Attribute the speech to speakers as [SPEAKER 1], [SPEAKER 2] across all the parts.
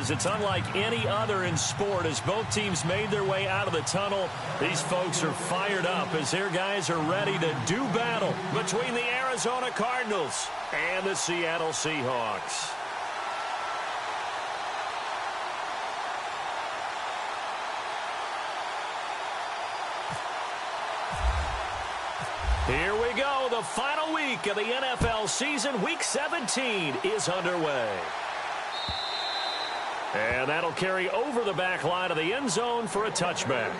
[SPEAKER 1] games. It's unlike any other in sport. As both teams made their way out of the tunnel, these folks are fired up as their guys are ready to do battle between the Arizona Cardinals and the Seattle Seahawks. Here we go. The final week of the NFL season. Week 17 is underway. And that'll carry over the back line of the end zone for a touchback.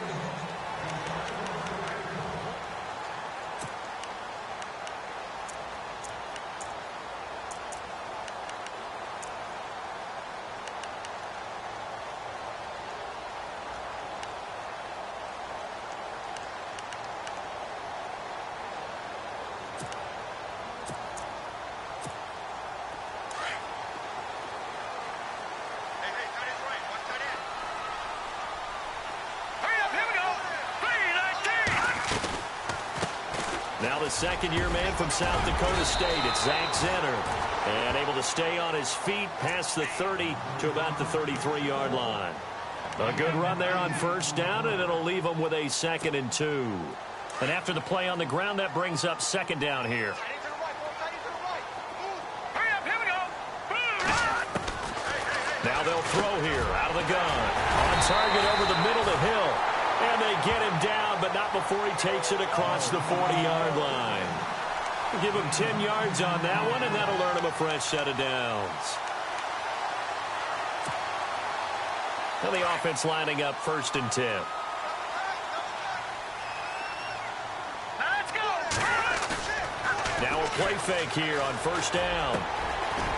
[SPEAKER 1] Now the second-year man from South Dakota State, it's Zach Zenner. And able to stay on his feet past the 30 to about the 33-yard line. A good run there on first down, and it'll leave them with a 2nd and 2. And after the play on the ground, that brings up 2nd down here. Now they'll throw here out of the gun. On target over the middle to Hill. And they get him down, but not before he takes it across the 40-yard line. Give him 10 yards on that one, and that'll earn him a fresh set of downs. And the offense lining up 1st and 10. Let's go! Now a play fake here on first down.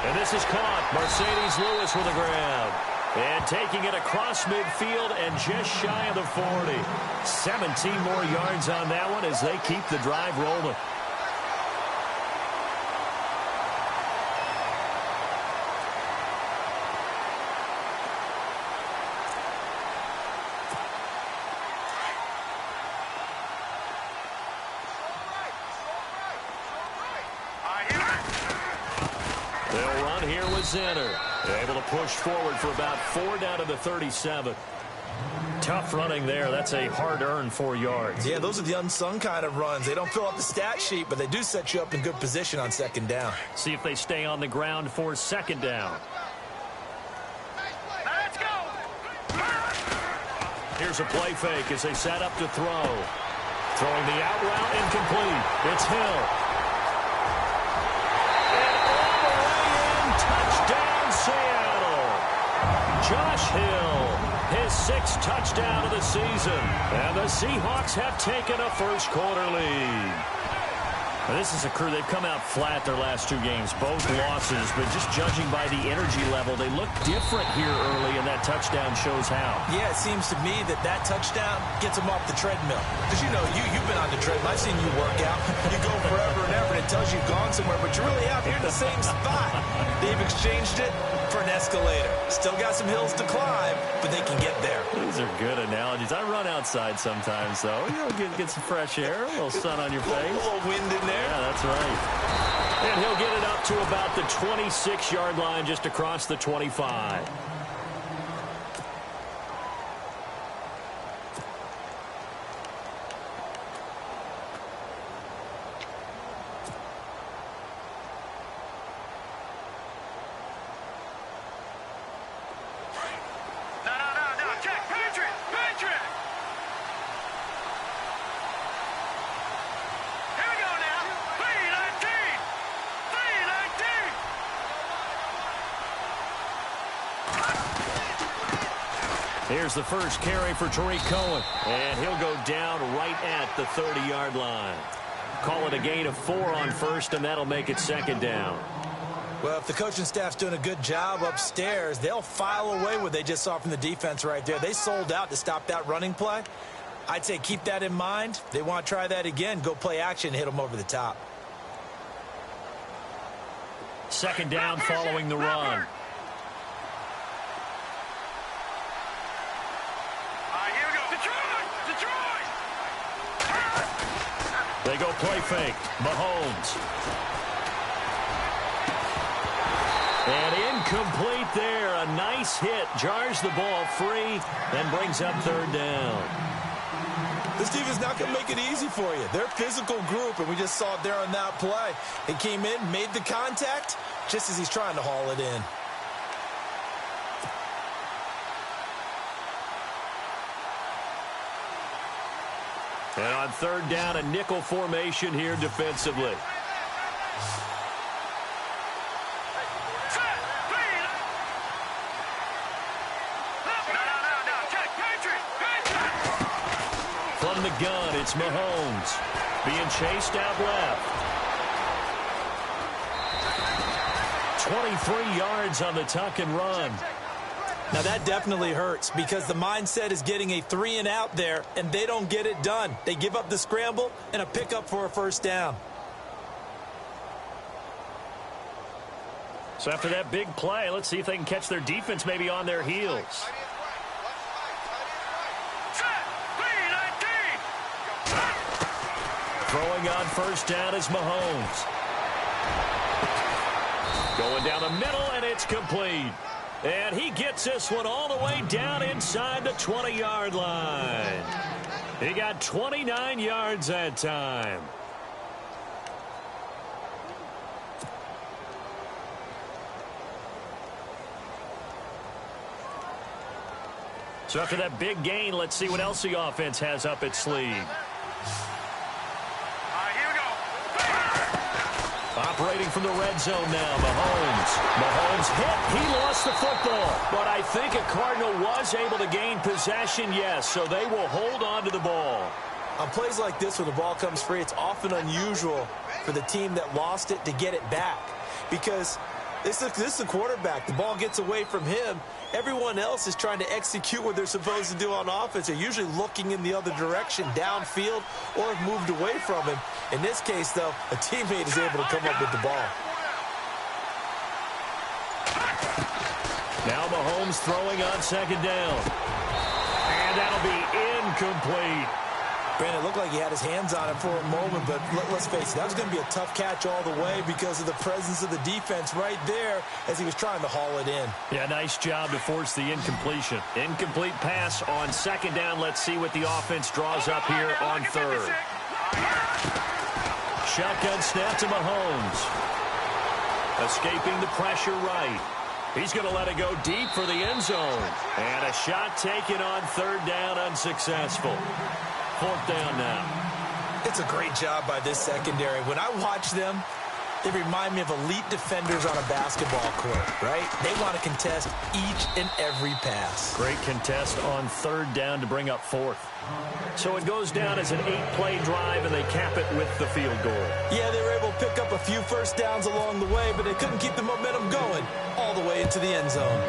[SPEAKER 1] And this is caught. Mercedes Lewis with the ground. And taking it across midfield and just shy of the 40. 17 more yards on that one as they keep the drive rolling. They'll run here with Zenner. Able to push forward for about 4 down to the 37. Tough running there. That's a hard-earned 4 yards.
[SPEAKER 2] Yeah, those are the unsung kind of runs. They don't fill up the stat sheet, but they do set you up in good position on 2nd down.
[SPEAKER 1] See if they stay on the ground for 2nd down. Let's go! Here's a play fake as they set up to throw. Throwing the out route incomplete. It's Hill. Seattle. Josh Hill, his 6th touchdown of the season. And the Seahawks have taken a first-quarter lead. Now, this is a crew. They've come out flat their last 2 games, both losses. But just judging by the energy level, they look different here early, and that touchdown shows how.
[SPEAKER 2] Yeah, it seems to me that touchdown gets them off the treadmill. Because, you know, you've been on the treadmill. I've seen you work out. You go forever and ever, and it tells you you've gone somewhere, but you're really out here in the same spot. They've exchanged it for an escalator. Still got some hills to climb, but they can get there.
[SPEAKER 1] These are good analogies. I run outside sometimes, though. You know, get some fresh air, a little sun on your face.
[SPEAKER 2] A little wind in there.
[SPEAKER 1] Yeah, that's right. And he'll get it up to about the 26-yard line, just across the 25. Here's the first carry for Tariq Cohen. And he'll go down right at the 30-yard line. Call it a gain of 4 on first, and that'll make it 2nd down.
[SPEAKER 2] Well, if the coaching staff's doing a good job upstairs, they'll file away what they just saw from the defense right there. They sold out to stop that running play. I'd say keep that in mind. They want to try that again. Go play action, hit them over the top.
[SPEAKER 1] 2nd down following the run. They go play fake. Mahomes. And Incomplete there. A nice hit. Jars the ball free, then brings up third down.
[SPEAKER 2] This defense not going to make it easy for you. They're a physical group, and we just saw it there on that play. He came in, made the contact, just as he's trying to haul it in.
[SPEAKER 1] And on third down, a nickel formation here defensively. From the gun, it's Mahomes. Being chased out left. 23 yards on the tuck and run.
[SPEAKER 2] Now, that definitely hurts because the mindset is getting a 3-and-out there, and they don't get it done. They give up the scramble and a pickup for a first down.
[SPEAKER 1] So after that big play, let's see if they can catch their defense maybe on their heels. Throwing on first down is Mahomes. Going down the middle, and it's complete. And he gets this one all the way down inside the 20-yard line. He got 29 yards that time. So after that big gain, let's see what else the offense has up its sleeve. Operating from the red zone now, Mahomes. Mahomes hit. He lost the football. But I think a Cardinal was able to gain possession, yes, so they will hold on to the ball.
[SPEAKER 2] On plays like this where the ball comes free, it's often unusual for the team that lost it to get it back. Because this is the quarterback. The ball gets away from him. Everyone else is trying to execute what they're supposed to do on offense. They're usually looking in the other direction, downfield, or have moved away from him. In this case, though, a teammate is able to come up with the ball.
[SPEAKER 1] Now Mahomes throwing on second down. And that'll be incomplete.
[SPEAKER 2] Brandon, it looked like he had his hands on it for a moment, but let's face it, that was going to be a tough catch all the way because of the presence of the defense right there as he was trying to haul it in.
[SPEAKER 1] Yeah, nice job to force the incompletion. Incomplete pass on second down. Let's see what the offense draws up here on third. Shotgun snap to Mahomes. Escaping the pressure right. He's going to let it go deep for the end zone. And a shot taken on third down, unsuccessful. Fourth down now.
[SPEAKER 2] It's a great job by this secondary. When I watch them, they remind me of elite defenders on a basketball court, right? They want to contest each and every pass.
[SPEAKER 1] Great contest on third down to bring up fourth. So it goes down as an 8-play drive, and they cap it with the field goal.
[SPEAKER 2] Yeah, they were able to pick up a few first downs along the way, but they couldn't keep the momentum going all the way into the end zone.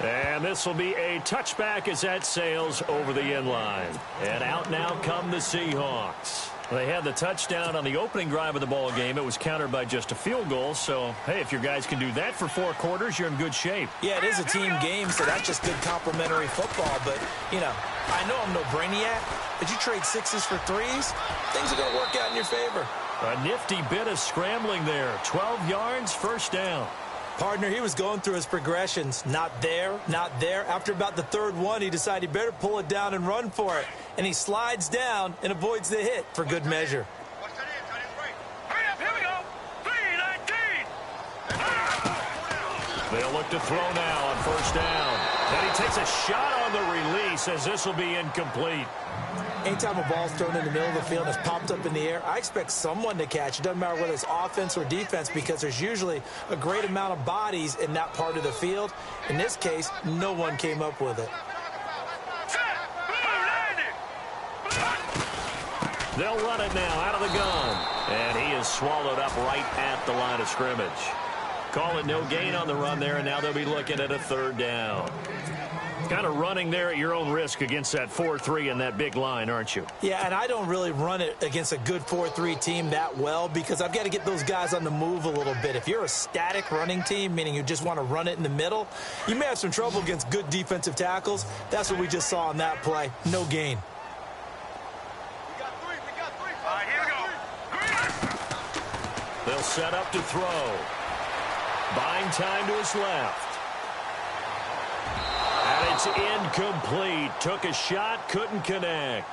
[SPEAKER 1] And this will be a touchback as that sails over the end line. And out now come the Seahawks. They had the touchdown on the opening drive of the ball game. It was countered by just a field goal. So, hey, if your guys can do that for 4 quarters, you're in good shape.
[SPEAKER 2] Yeah, it is a team game, so that's just good complementary football. But, you know, I know I'm no brainiac, but you trade 6s for 3s, things are going to work out in your favor.
[SPEAKER 1] A nifty bit of scrambling there. 12 yards, first down.
[SPEAKER 2] Partner, he was going through his progressions. Not there, not there. After about the third one, he decided he better pull it down and run for it. And he slides down and avoids the hit for good measure.
[SPEAKER 3] Hurry up, here we go. 3-19.
[SPEAKER 1] They'll look to throw now on first down. Then he takes a shot on the release as this will be incomplete.
[SPEAKER 2] Anytime a ball's thrown in the middle of the field and it's popped up in the air, I expect someone to catch. It doesn't matter whether it's offense or defense because there's usually a great amount of bodies in that part of the field. In this case, no one came up with it.
[SPEAKER 1] They'll run it now out of the gun. And he is swallowed up right at the line of scrimmage. Call it no gain on the run there, and now they'll be looking at a third down. Kind of running there at your own risk against that 4-3 and that big line, aren't you?
[SPEAKER 2] Yeah, and I don't really run it against a good 4-3 team that well because I've got to get those guys on the move a little bit. If you're a static running team, meaning you just want to run it in the middle, you may have some trouble against good defensive tackles. That's what we just saw on that play. No gain.
[SPEAKER 3] We got 3. All right, here we go. 3.
[SPEAKER 1] They'll set up to throw. Buying time to his left. And it's incomplete. Took a shot, couldn't connect.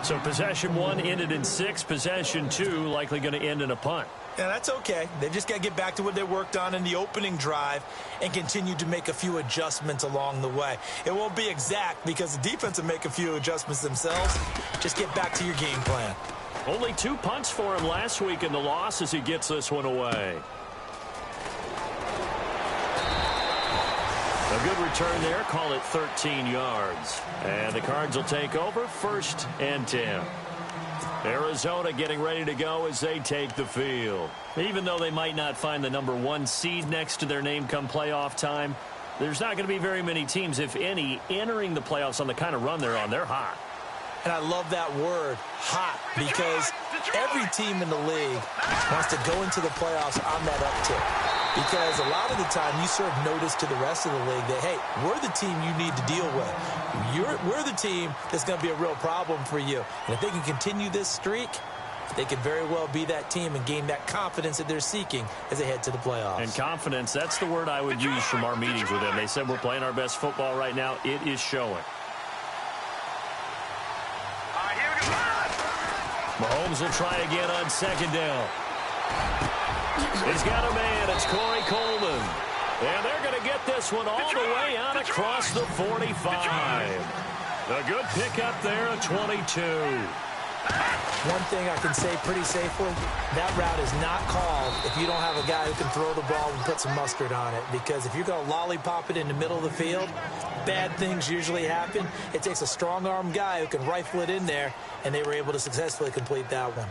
[SPEAKER 1] So possession 1 ended in 6. Possession 2 likely going to end in a punt.
[SPEAKER 2] Yeah, that's okay. They just got to get back to what they worked on in the opening drive and continue to make a few adjustments along the way. It won't be exact because the defense will make a few adjustments themselves. Just get back to your game plan.
[SPEAKER 1] Only 2 punts for him last week in the loss as he gets this one away. A good return there. Call it 13 yards. And the Cards will take over 1st and 10. Arizona getting ready to go as they take the field. Even though they might not find the number 1 seed next to their name come playoff time, there's not going to be very many teams, if any, entering the playoffs on the kind of run they're on. They're hot.
[SPEAKER 2] And I love that word, hot, because every team in the league wants to go into the playoffs on that uptick. Because a lot of the time you serve notice to the rest of the league that, hey, we're the team you need to deal with. We're the team that's going to be a real problem for you. And if they can continue this streak, they could very well be that team and gain that confidence that they're seeking as they head to the playoffs. And
[SPEAKER 1] confidence, that's the word I would use from our meetings with them. They said we're playing our best football right now. It is showing. Mahomes will try again on 2nd down. He's got a man. It's Corey Coleman. And they're going to get this one all the way out across the 45. A good pickup there at 22.
[SPEAKER 2] One thing I can say pretty safely, that route is not called if you don't have a guy who can throw the ball and put some mustard on it. Because if you're going to lollipop it in the middle of the field, bad things usually happen. It takes a strong-arm guy who can rifle it in there, and they were able to successfully complete that one.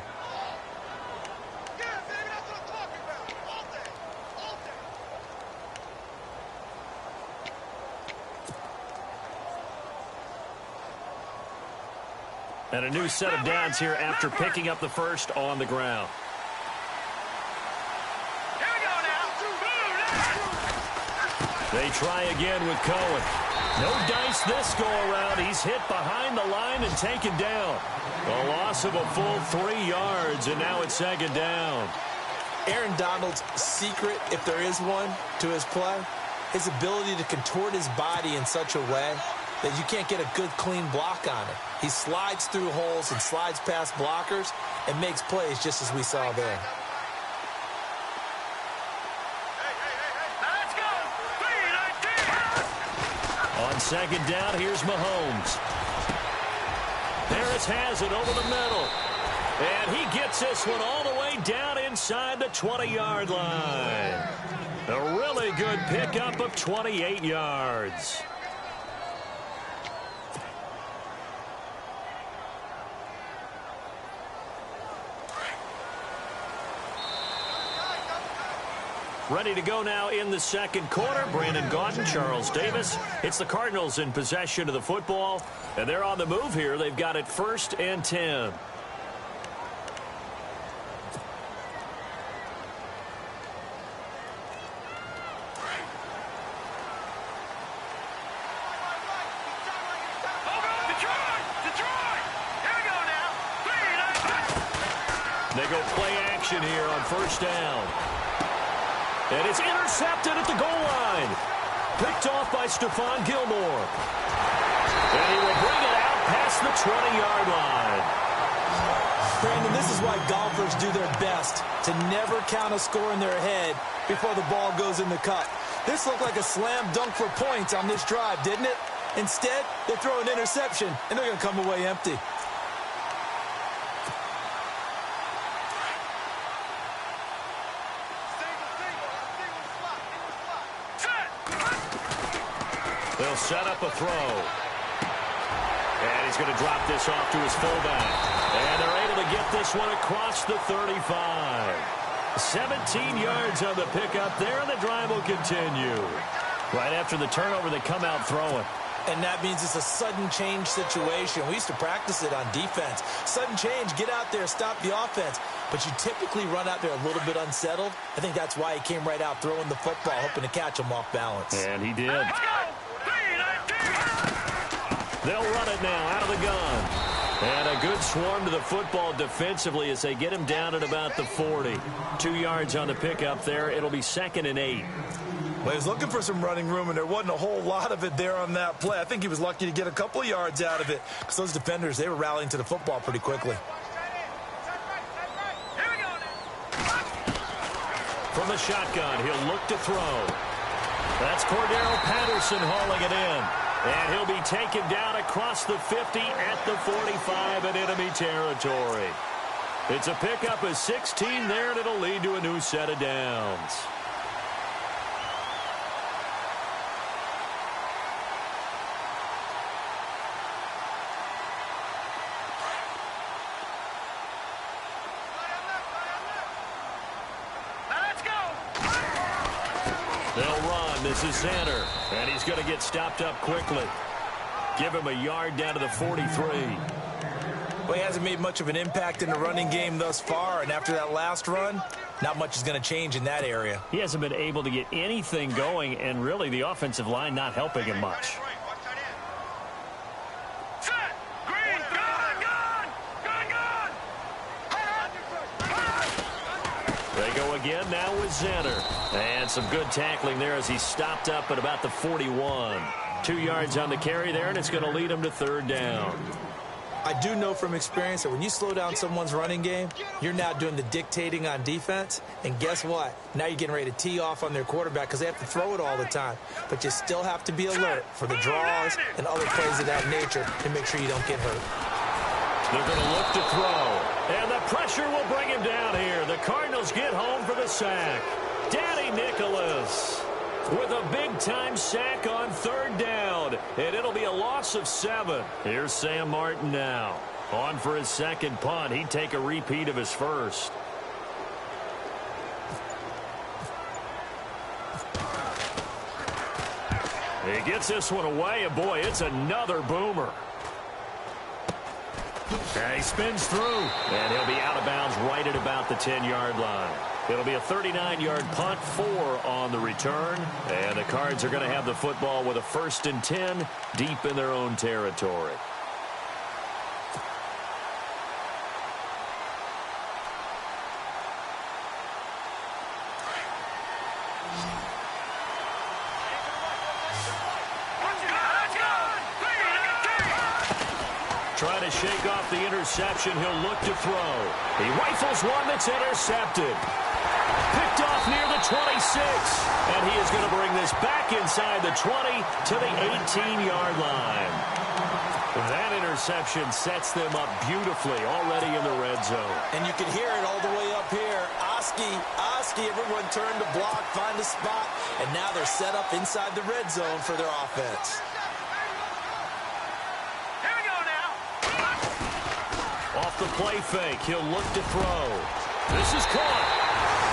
[SPEAKER 1] And a new set of downs here after picking up the first on the ground.
[SPEAKER 3] Here we go now.
[SPEAKER 1] They try again with Cohen. No dice this go-around. He's hit behind the line and taken down. A loss of a full 3 yards, and now it's 2nd down.
[SPEAKER 2] Aaron Donald's secret, if there is one, to his play, his ability to contort his body in such a way that you can't get a good, clean block on it. He slides through holes and slides past blockers and makes plays just as we saw there.
[SPEAKER 3] Let's go. 3-19.
[SPEAKER 1] On 2nd down, here's Mahomes. Harris has it over the middle. And he gets this one all the way down inside the 20-yard line. A really good pickup of 28 yards. Ready to go now in the 2nd quarter. Brandon Gaudin, Charles Davis. It's the Cardinals in possession of the football. And they're on the move here. They've got it 1st and 10. They go play action here on 1st down. And it's intercepted at the goal line. Picked off by Stephon Gilmore. And he will bring it out past the 20-yard line.
[SPEAKER 2] Brandon, this is why golfers do their best to never count a score in their head before the ball goes in the cup. This looked like a slam dunk for points on this drive, didn't it? Instead, they throw an interception, and they're going to come away empty.
[SPEAKER 1] They'll set up a throw. And he's going to drop this off to his fullback. And they're able to get this one across the 35. 17 yards on the pickup there, and the drive will continue. Right after the turnover, they come out throwing.
[SPEAKER 2] And that means it's a sudden change situation. We used to practice it on defense. Sudden change, get out there, stop the offense. But you typically run out there a little bit unsettled. I think that's why he came right out throwing the football, hoping to catch him off balance.
[SPEAKER 1] And he did. They'll run it now out of the gun. And a good swarm to the football defensively as they get him down at about the 40. 2 yards on the pickup there. It'll be 2nd and 8.
[SPEAKER 2] Well, he was looking for some running room, and there wasn't a whole lot of it there on that play. I think he was lucky to get a couple of yards out of it because those defenders, they were rallying to the football pretty quickly.
[SPEAKER 1] From the shotgun, he'll look to throw. That's Cordero Patterson hauling it in. And he'll be taken down across the 50 at the 45 in enemy territory. It's a pickup of 16 there, and it'll lead to a new set of downs. They'll run. This is Xander. And he's going to get stopped up quickly. Give him a yard down to the 43.
[SPEAKER 2] Well, he hasn't made much of an impact in the running game thus far. And after that last run, not much is going to change in that area.
[SPEAKER 1] He hasn't been able to get anything going. And really, the offensive line not helping him much. They go again now with Xander. And some good tackling there as he's stopped up at about the 41. 2 yards on the carry there, and it's going to lead him to 3rd down.
[SPEAKER 2] I do know from experience that when you slow down someone's running game, you're now doing the dictating on defense. And guess what? Now you're getting ready to tee off on their quarterback because they have to throw it all the time. But you still have to be alert for the draws and other plays of that nature to make sure you don't get hurt.
[SPEAKER 1] They're going to look to throw. And the pressure will bring him down here. The Cardinals get home for the sack. Danny Nicholas with a big-time sack on 3rd down. And it'll be a loss of 7. Here's Sam Martin now. On for his 2nd punt. He'd take a repeat of his first. He gets this one away, and boy, it's another boomer. And he spins through, and he'll be out of bounds right at about the 10-yard line. It'll be a 39-yard punt, 4 on the return, and the Cards are going to have the football with a 1st and 10 deep in their own territory. Trying to shake off the interception. He'll look to throw. He rifles one that's intercepted. Picked off near the 26. And he is going to bring this back inside the 20 to the 18-yard line. That interception sets them up beautifully already in the red zone.
[SPEAKER 2] And you can hear it all the way up here. Oski, everyone turned to block, find a spot. And now they're set up inside the red zone for their offense.
[SPEAKER 1] Off the play fake, he'll look to throw. This is caught.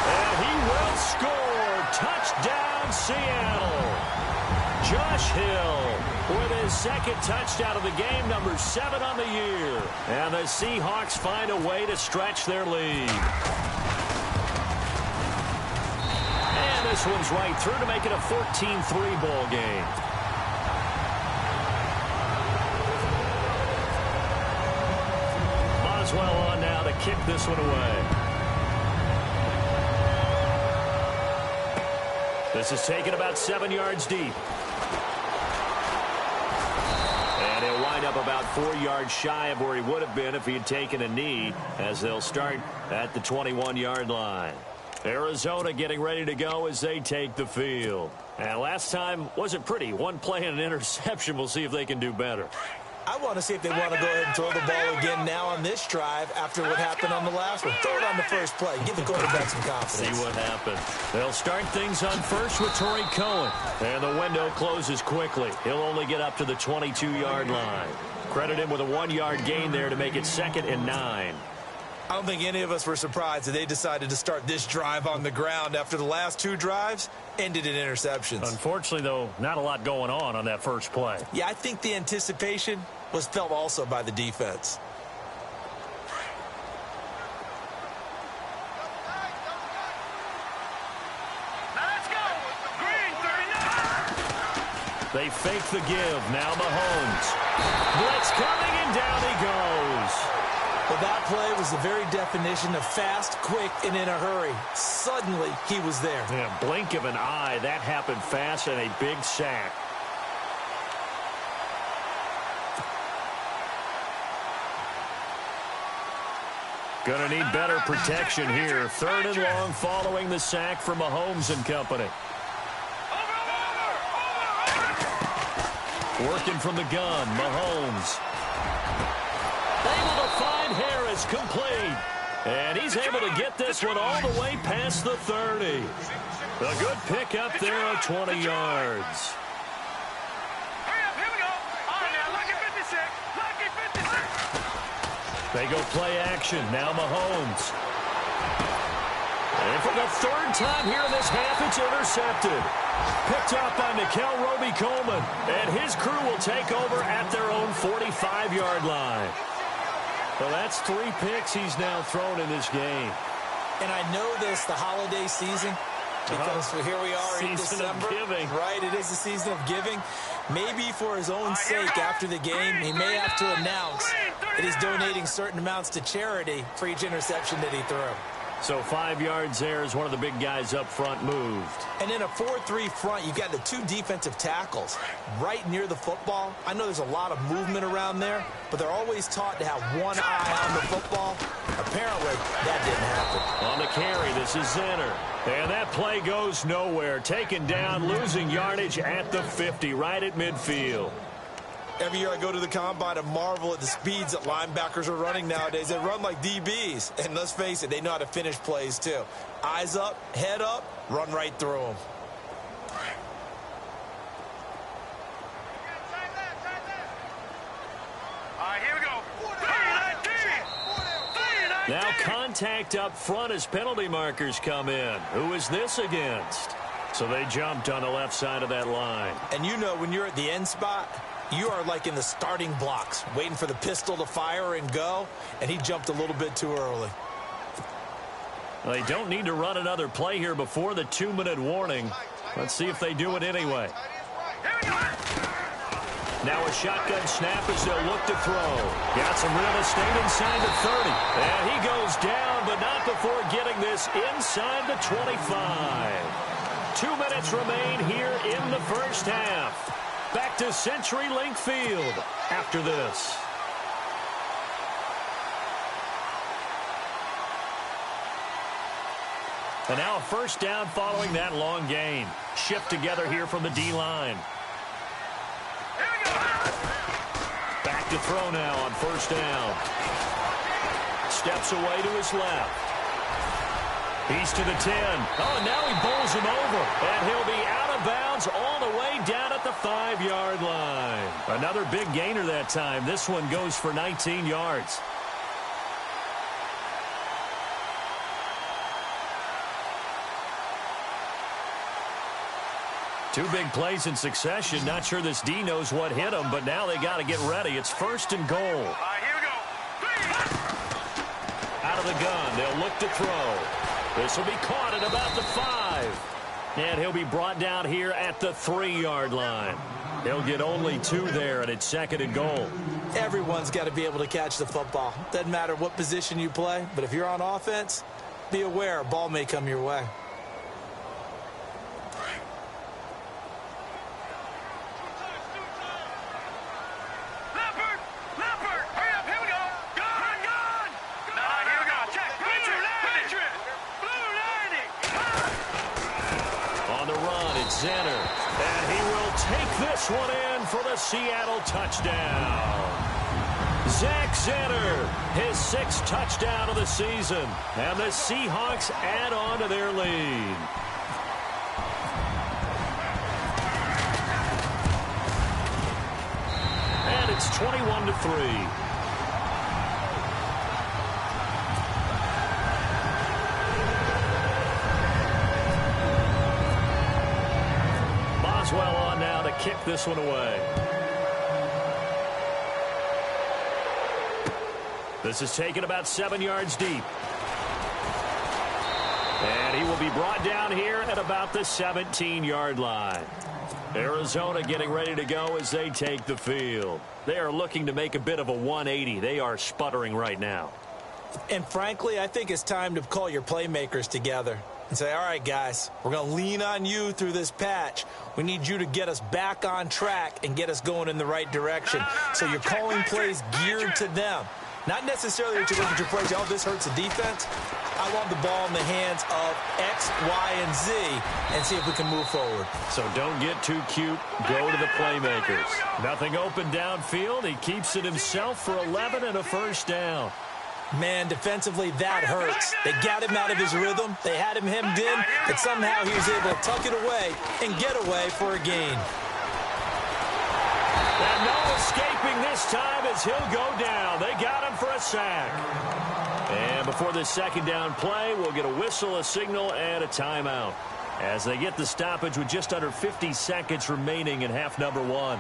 [SPEAKER 1] And he will score. Touchdown, Seattle. Josh Hill with his 2nd touchdown of the game, number 7 on the year. And the Seahawks find a way to stretch their lead. And this one's right through to make it a 14-3 ball game. Well on now to kick this one away. This is taken about 7 yards deep. And he'll wind up about 4 yards shy of where he would have been if he had taken a knee, as they'll start at the 21-yard line. Arizona getting ready to go as they take the field. And last time wasn't pretty. One play and an interception. We'll see if they can do better.
[SPEAKER 2] I want to see if they want to go ahead and throw the ball again now on this drive after what happened on the last one. Throw it on the first play. Give the quarterback some confidence.
[SPEAKER 1] See what happens. They'll start things on first with Torrey Cohen. And the window closes quickly. He'll only get up to the 22-yard line. Credit him with a 1-yard gain there to make it 2nd and 9.
[SPEAKER 2] I don't think any of us were surprised that they decided to start this drive on the ground after the last 2 drives ended in interceptions.
[SPEAKER 1] Unfortunately, though, not a lot going on that first play.
[SPEAKER 2] Yeah, I think the anticipation was felt also by the defense.
[SPEAKER 1] They fake the give. Now Mahomes. Blitz coming, and down he goes.
[SPEAKER 2] Well, that play was the very definition of fast, quick, and in a hurry. Suddenly, he was there.
[SPEAKER 1] Yeah, blink of an eye. That happened fast, and a big sack. Gonna need better protection here. 3rd and long following the sack from Mahomes and company. Working from the gun, Mahomes. Able to find Harris, complete. And he's able to get this one all the way past the 30. A good pickup there of 20 yards. They go play action. Now Mahomes. And for the 3rd time here in this half, it's intercepted. Picked up by Nickel Roby-Coleman. And his crew will take over at their own 45-yard line. Well, that's 3 picks he's now thrown in this game.
[SPEAKER 2] And I know this, the holiday season, because here we are in December.
[SPEAKER 1] Season of giving.
[SPEAKER 2] Right, it is the season of giving. Maybe for his own sake after the game, he may have to announce that he's donating certain amounts to charity for each interception that he threw.
[SPEAKER 1] So 5 yards there as one of the big guys up front moved.
[SPEAKER 2] And in a 4-3 front, you've got the 2 defensive tackles right near the football. I know there's a lot of movement around there, but they're always taught to have one eye on the football. Apparently, that didn't happen.
[SPEAKER 1] On the carry, this is Zenner. And that play goes nowhere. Taken down, losing yardage at the 50, right at midfield.
[SPEAKER 2] Every year I go to the combine and marvel at the speeds that linebackers are running nowadays. They run like DBs. And let's face it, they know how to finish plays too. Eyes up, head up, run right through them.
[SPEAKER 3] All right, here we go. 3-19.
[SPEAKER 1] Now contact up front as penalty markers come in. Who is this against? So they jumped on the left side of that line.
[SPEAKER 2] And you know when you're at the end spot, you are like in the starting blocks, waiting for the pistol to fire and go, and he jumped a little bit too early.
[SPEAKER 1] Well, they don't need to run another play here before the 2-minute warning. Let's see if they do it anyway. Now a shotgun snap as they'll look to throw. Got some real estate inside the 30. And he goes down, but not before getting this inside the 25. 2 minutes remain here in the first half. Back to CenturyLink Field after this. And now a first down following that long gain. Shift together here from the D-line. Back to throw now on first down. Steps away to his left. He's to the 10. Oh, and now he bowls him over. And he'll be out of bounds all the way down at the 5-yard line. Another big gainer that time. This one goes for 19 yards. Two big plays in succession. Not sure this D knows what hit him, but now they got to get ready. It's 1st and goal.
[SPEAKER 3] All right, here we go.
[SPEAKER 1] Out of the gun, they'll look to throw. This will be caught at about the 5. And he'll be brought down here at the 3-yard line. He'll get only 2 there, and it's 2nd and goal.
[SPEAKER 2] Everyone's got to be able to catch the football. Doesn't matter what position you play, but if you're on offense, be aware a ball may come your way.
[SPEAKER 1] Zenner, and he will take this one in for the Seattle touchdown. Zach Zenner, his 6th touchdown of the season, and the Seahawks add on to their lead. And it's 21-3. Well on now to kick this one away. This is taken about 7 yards deep. And he will be brought down here at about the 17-yard line. Arizona getting ready to go as they take the field. They are looking to make a bit of a 180. They are sputtering right now.
[SPEAKER 2] And frankly, I think it's time to call your playmakers together and say, all right, guys, we're going to lean on you through this patch. We need you to get us back on track and get us going in the right direction. So you're calling plays geared to them. Not necessarily that you look at your plays, oh, this hurts the defense. I want the ball in the hands of X, Y, and Z and see if we can move forward.
[SPEAKER 1] So don't get too cute. Go to the playmakers. Nothing open downfield. He keeps it himself for 11 and a first down.
[SPEAKER 2] Man, defensively, that hurts. They got him out of his rhythm. They had him hemmed in, but somehow he was able to tuck it away and get away for a gain.
[SPEAKER 1] And no escaping this time as he'll go down. They got him for a sack. And before this second down play, we'll get a whistle, a signal, and a timeout as they get the stoppage with just under 50 seconds remaining in half number one.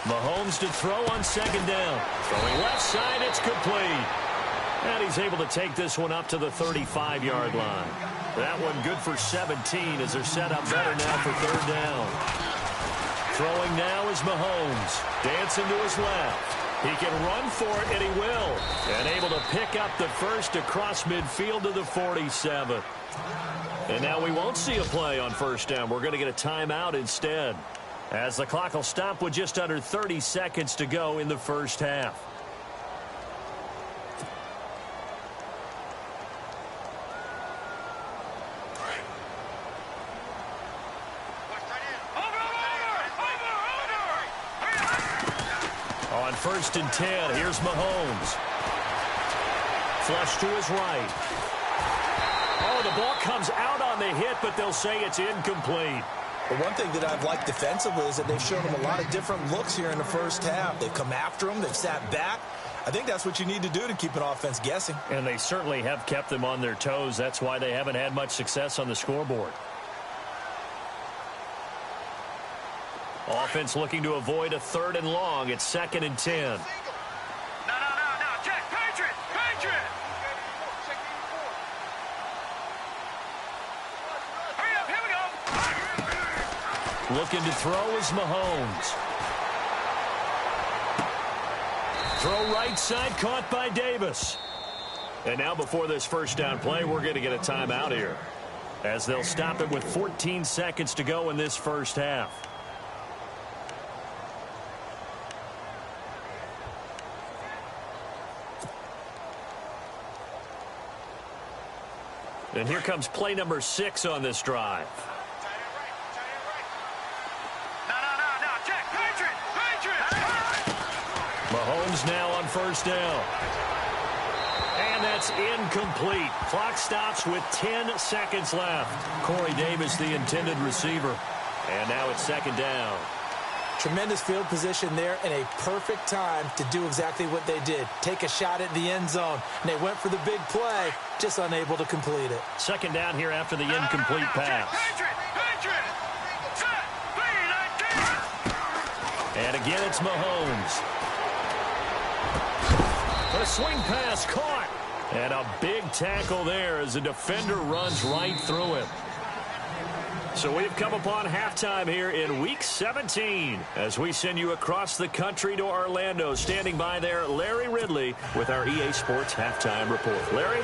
[SPEAKER 1] Mahomes to throw on second down. Throwing left side, it's complete. And he's able to take this one up to the 35-yard line. That one good for 17 as they're set up better now for third down. Throwing now is Mahomes. Dancing to his left. He can run for it, and he will. And able to pick up the first across midfield to the 47. And now we won't see a play on first down. We're going to get a timeout instead, as the clock will stop with just under 30 seconds to go in the first half. On first and 10, here's Mahomes. Flush to his right. Oh, the ball comes out on the hit, but they'll say it's incomplete.
[SPEAKER 2] But one thing that I've liked defensively is that they've shown him a lot of different looks here in the first half. They've come after him. They've sat back. I think that's what you need to do to keep an offense guessing.
[SPEAKER 1] And they certainly have kept them on their toes. That's why they haven't had much success on the scoreboard. Offense looking to avoid a third and long. It's second and 10.
[SPEAKER 3] No. Check. Patriot. Hurry up. Here we go.
[SPEAKER 1] Looking to throw is Mahomes. Throw right side, caught by Davis. And now before this first down play, we're going to get a timeout here, as they'll stop it with 14 seconds to go in this first half. And here comes play number 6 on this drive.
[SPEAKER 3] No. Check. Patriot.
[SPEAKER 1] Mahomes now on first down. And that's incomplete. Clock stops with 10 seconds left. Corey Davis, the intended receiver. And now it's second down.
[SPEAKER 2] Tremendous field position there and a perfect time to do exactly what they did. Take a shot at the end zone. And they went for the big play, just unable to complete it.
[SPEAKER 1] Second down here after the incomplete pass.
[SPEAKER 3] Patriot.
[SPEAKER 1] And again, it's Mahomes. A swing pass caught. And a big tackle there as the defender runs right through him. So we've come upon halftime here in Week 17 as we send you across the country to Orlando. Standing by there, Larry Ridley with our EA Sports Halftime Report. Larry?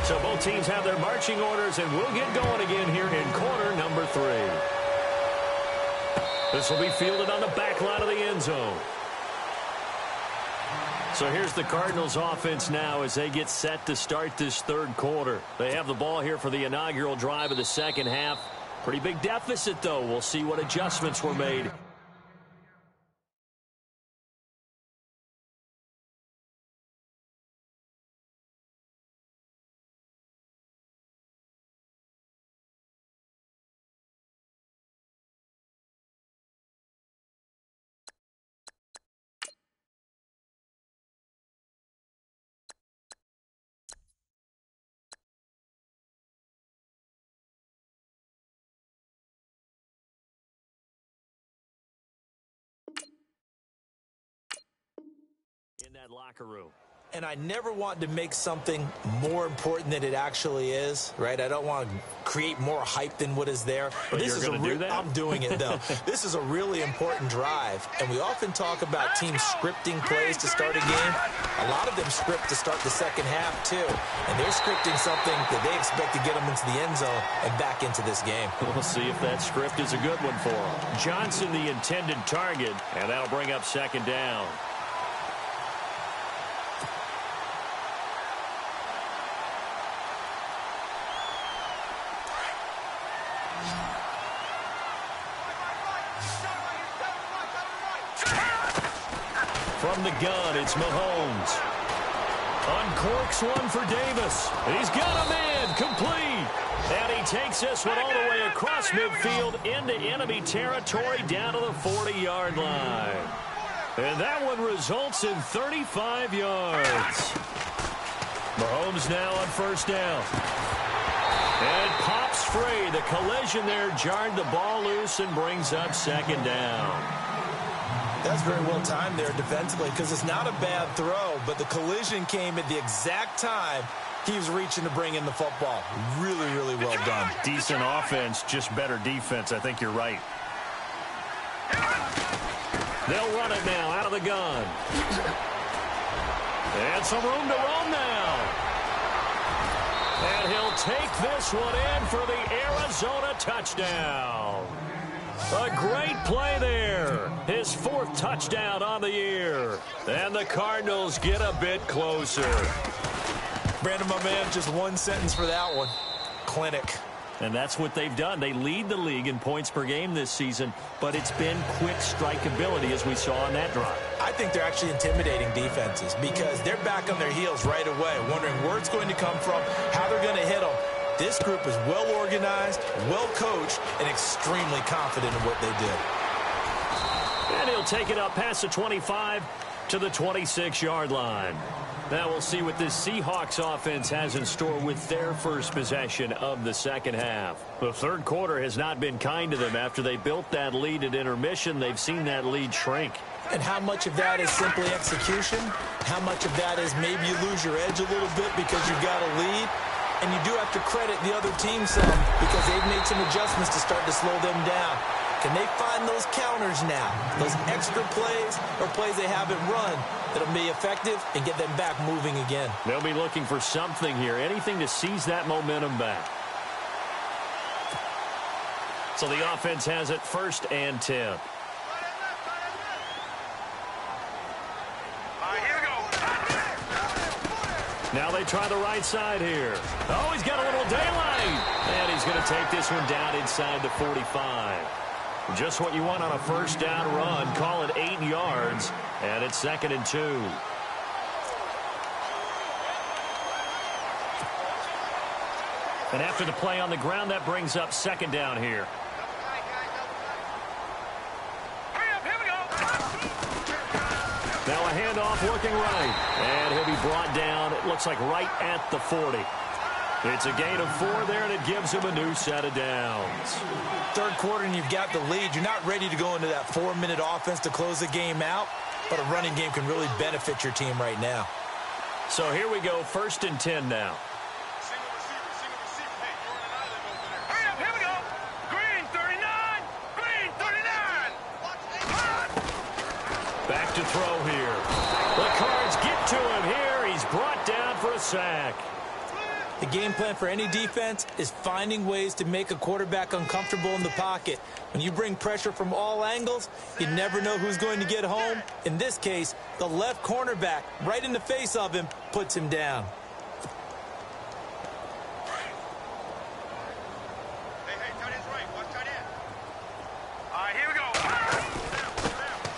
[SPEAKER 1] So both teams have their marching orders, and we'll get going again here in quarter number 3. This will be fielded on the back line of the end zone. So here's the Cardinals offense now as they get set to start this third quarter. They have the ball here for the inaugural drive of the second half. Pretty big deficit, though. We'll see what adjustments were made. that locker room.
[SPEAKER 2] And I never want to make something more important than it actually is, right? I don't want to create more hype than what is there.
[SPEAKER 1] But this you're going to do that?
[SPEAKER 2] I'm doing it, though. This is a really important drive, and we often talk about teams scripting plays to start a game. A lot of them script to start the second half, too. And they're scripting something that they expect to get them into the end zone and back into this game.
[SPEAKER 1] We'll see if that script is a good one for them. Johnson, the intended target, and that'll bring up second down. From the gun, it's Mahomes. Uncorks one for Davis. He's got a man, complete. And he takes this one all the way across midfield into enemy territory down to the 40-yard line. And that one results in 35 yards. Mahomes now on first down. And pops free. The collision there jarred the ball loose and brings up second down.
[SPEAKER 2] That's very well timed there defensively because it's not a bad throw, but the collision came at the exact time he was reaching to bring in the football. Really, really well done.
[SPEAKER 1] Decent offense, just better defense. I think you're right. They'll run it now out of the gun. And some room to roam now. And he'll take this one in for the Arizona touchdown. A great play there. His fourth touchdown on the year. And the Cardinals get a bit closer.
[SPEAKER 2] Brandon, my man, just one sentence for that one. Clinic.
[SPEAKER 1] And that's what they've done. They lead the league in points per game this season, but it's been quick strikeability as we saw on that drive.
[SPEAKER 2] I think they're actually intimidating defenses because they're back on their heels right away, wondering where it's going to come from, how they're going to hit them. This group is well organized, well coached, and extremely confident in what they do.
[SPEAKER 1] And he'll take it up past the 25 to the 26-yard line. Now we'll see what this Seahawks offense has in store with their first possession of the second half. The third quarter has not been kind to them. After they built that lead at intermission, they've seen that lead shrink.
[SPEAKER 2] And how much of that is simply execution? How much of that is maybe you lose your edge a little bit because you've got a lead? And you do have to credit the other team some because they've made some adjustments to start to slow them down. Can they find those counters now, those extra plays or plays they haven't run that'll be effective and get them back moving again?
[SPEAKER 1] They'll be looking for something here, anything to seize that momentum back. So the offense has it 1st and 10. Now they try the right side here. Oh, he's got a little daylight. And he's going to take this one down inside the 45. Just what you want on a first down run. Call it 8 yards. And it's 2nd and 2. And after the play on the ground, that brings up 2nd down here. Now a handoff working right. And he'll be brought down, it looks like right at the 40. It's a gain of 4 there, and it gives him a new set of downs.
[SPEAKER 2] Third quarter, and you've got the lead. You're not ready to go into that 4-minute offense to close the game out, but a running game can really benefit your team right now.
[SPEAKER 1] So here we go, 1st and 10 now. Back to throw here. The Cards get to him here. He's brought down for a sack.
[SPEAKER 2] The game plan for any defense is finding ways to make a quarterback uncomfortable in the pocket. When you bring pressure from all angles, you never know who's going to get home. In this case, the left cornerback, right in the face of him, puts him down.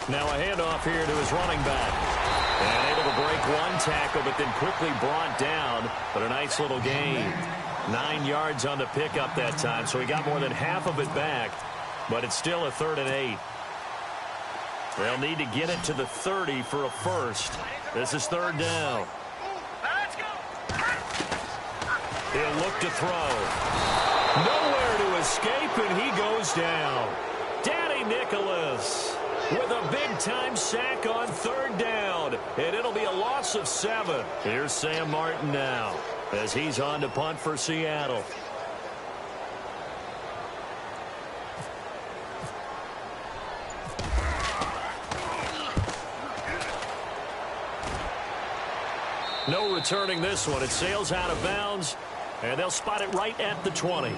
[SPEAKER 1] Now a handoff here to his running back. And able to break one tackle, but then quickly brought down. But a nice little gain. 9 yards on the pickup that time, so he got more than half of it back. But it's still a 3rd and 8. They'll need to get it to the 30 for a first. This is 3rd down. He'll look to throw. Nowhere to escape, and he goes down. Danny Nicholas. with a big-time sack on third down. And it'll be a loss of 7. Here's Sam Martin now as he's on to punt for Seattle. No returning this one. It sails out of bounds, and they'll spot it right at the 20.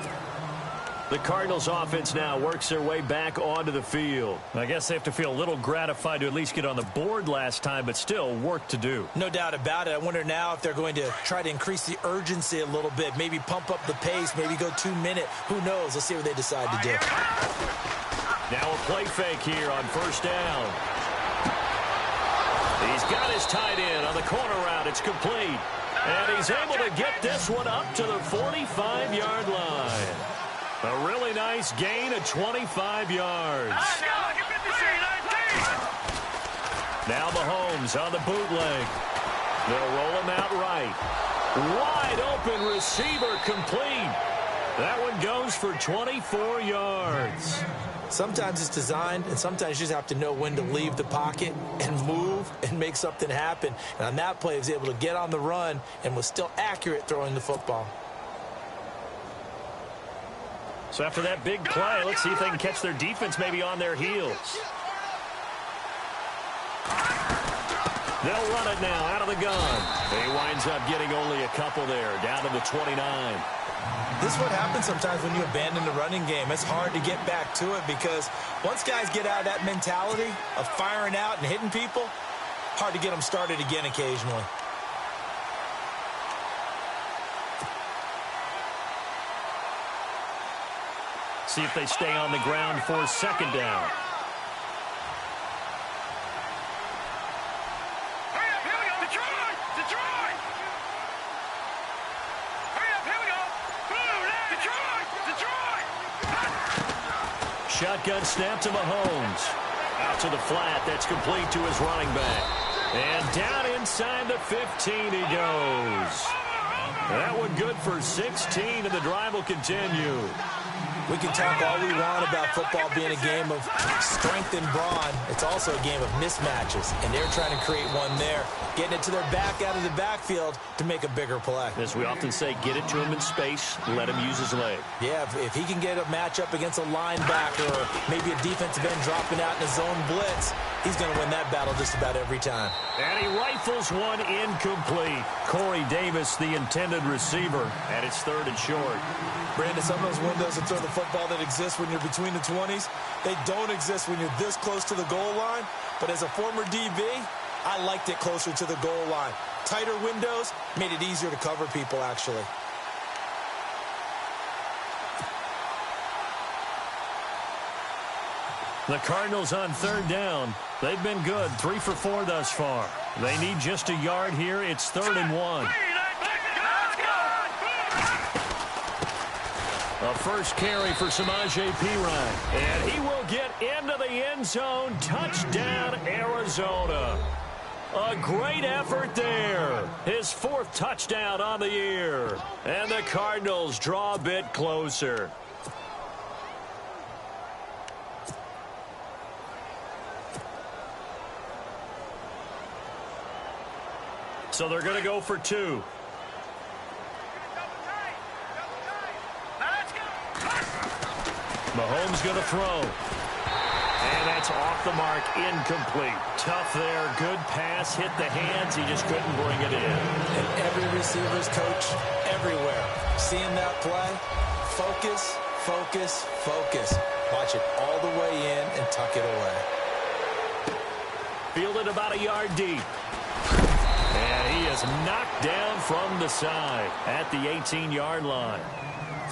[SPEAKER 1] The Cardinals offense now works their way back onto the field.
[SPEAKER 4] I guess they have to feel a little gratified to at least get on the board last time, but still work to do.
[SPEAKER 2] No doubt about it. I wonder now if they're going to try to increase the urgency a little bit, maybe pump up the pace, maybe go 2-minute. Who knows? Let's see what they decide to do.
[SPEAKER 1] Now a play fake here on first down. He's got his tight end on the corner route. It's complete. And he's able to get this one up to the 45-yard line. A really nice gain of 25 yards. Now Mahomes on the bootleg. They'll roll him out right. Wide open receiver complete. That one goes for 24 yards.
[SPEAKER 2] Sometimes it's designed, and sometimes you just have to know when to leave the pocket and move and make something happen. And on that play, he was able to get on the run and was still accurate throwing the football.
[SPEAKER 4] So after that big play, let's see if they can catch their defense maybe on their heels.
[SPEAKER 1] They'll run it now out of the gun. He winds up getting only a couple there, down to the 29.
[SPEAKER 2] This is what happens sometimes when you abandon the running game. It's hard to get back to it because once guys get out of that mentality of firing out and hitting people, hard to get them started again occasionally.
[SPEAKER 4] See if they stay on the ground for second down.
[SPEAKER 3] Hurry up, here we go. Detroit! Detroit! Hurry up, here we go. Detroit! Detroit!
[SPEAKER 1] Shotgun snap to Mahomes. Out to the flat. That's complete to his running back. And down inside the 15 he goes. That one good for 16, and the drive will continue.
[SPEAKER 2] We can talk all we want about football being a game of strength and brawn. It's also a game of mismatches, and they're trying to create one there, getting it to their back out of the backfield to make a bigger play.
[SPEAKER 1] As we often say, get it to him in space, let him use his leg.
[SPEAKER 2] Yeah, if he can get a matchup against a linebacker or maybe a defensive end dropping out in a zone blitz, he's going to win that battle just about every time.
[SPEAKER 1] And he rifles one incomplete. Corey Davis, the intended receiver, and it's third and short.
[SPEAKER 2] Brandon, some of those windows to throw the football that exist when you're between the 20s, they don't exist when you're this close to the goal line. But as a former DB, I liked it closer to the goal line. Tighter windows made it easier to cover people, actually.
[SPEAKER 1] The Cardinals on third down. They've been good, 3 for 4 thus far. They need just a yard here. It's 3rd and 1. A first carry for Samaje Perine. And he will get into the end zone. Touchdown, Arizona. A great effort there. His 4th touchdown on the year. And the Cardinals draw a bit closer. So they're going to go for 2. Mahomes going to throw. And that's off the mark, incomplete. Tough there, good pass, hit the hands, he just couldn't bring it in.
[SPEAKER 2] And every receiver's coach everywhere, seeing that play, focus, focus, focus. Watch it all the way in and tuck it away.
[SPEAKER 1] Fielded about a yard deep. And he is knocked down from the side at the 18-yard line.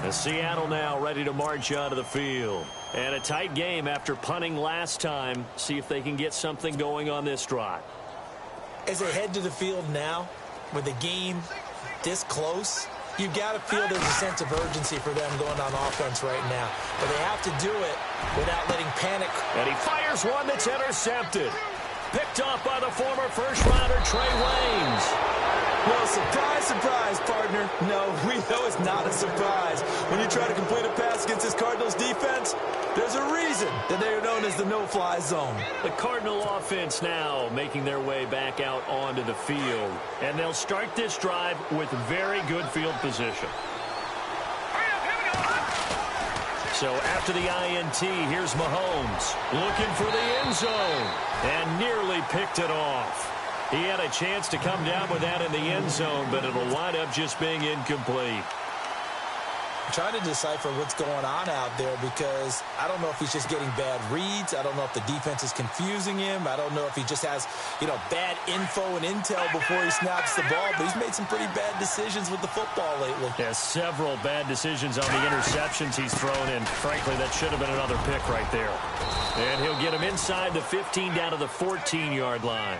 [SPEAKER 1] And Seattle now ready to march onto the field. And a tight game after punting last time. See if they can get something going on this drive.
[SPEAKER 2] As they head to the field now, with the game this close, you've got to feel there's a sense of urgency for them going on offense right now. But they have to do it without letting panic.
[SPEAKER 1] And he fires one that's intercepted. Picked off by the former first-rounder Trey Waynes.
[SPEAKER 2] Well, surprise, surprise, partner. No, we know it's not a surprise. When you try to complete a pass against this Cardinals defense, There's a reason that they are known as the no-fly zone.
[SPEAKER 4] The Cardinal offense now making their way back out onto the field. And they'll start this drive with very good field position. So after the INT, here's Mahomes looking for the end zone and nearly picked it off. He had a chance to come down with that in the end zone, but it'll wind up just being incomplete.
[SPEAKER 2] I'm trying to decipher what's going on out there because I don't know if he's just getting bad reads. I don't know if the defense is confusing him. I don't know if he just has, bad info and intel before he snaps the ball. But he's made some pretty bad decisions with the football lately.
[SPEAKER 4] Yeah, several bad decisions on the interceptions he's thrown in. Frankly, that should have been another pick right there. And he'll get him inside the 15 down to the 14-yard line.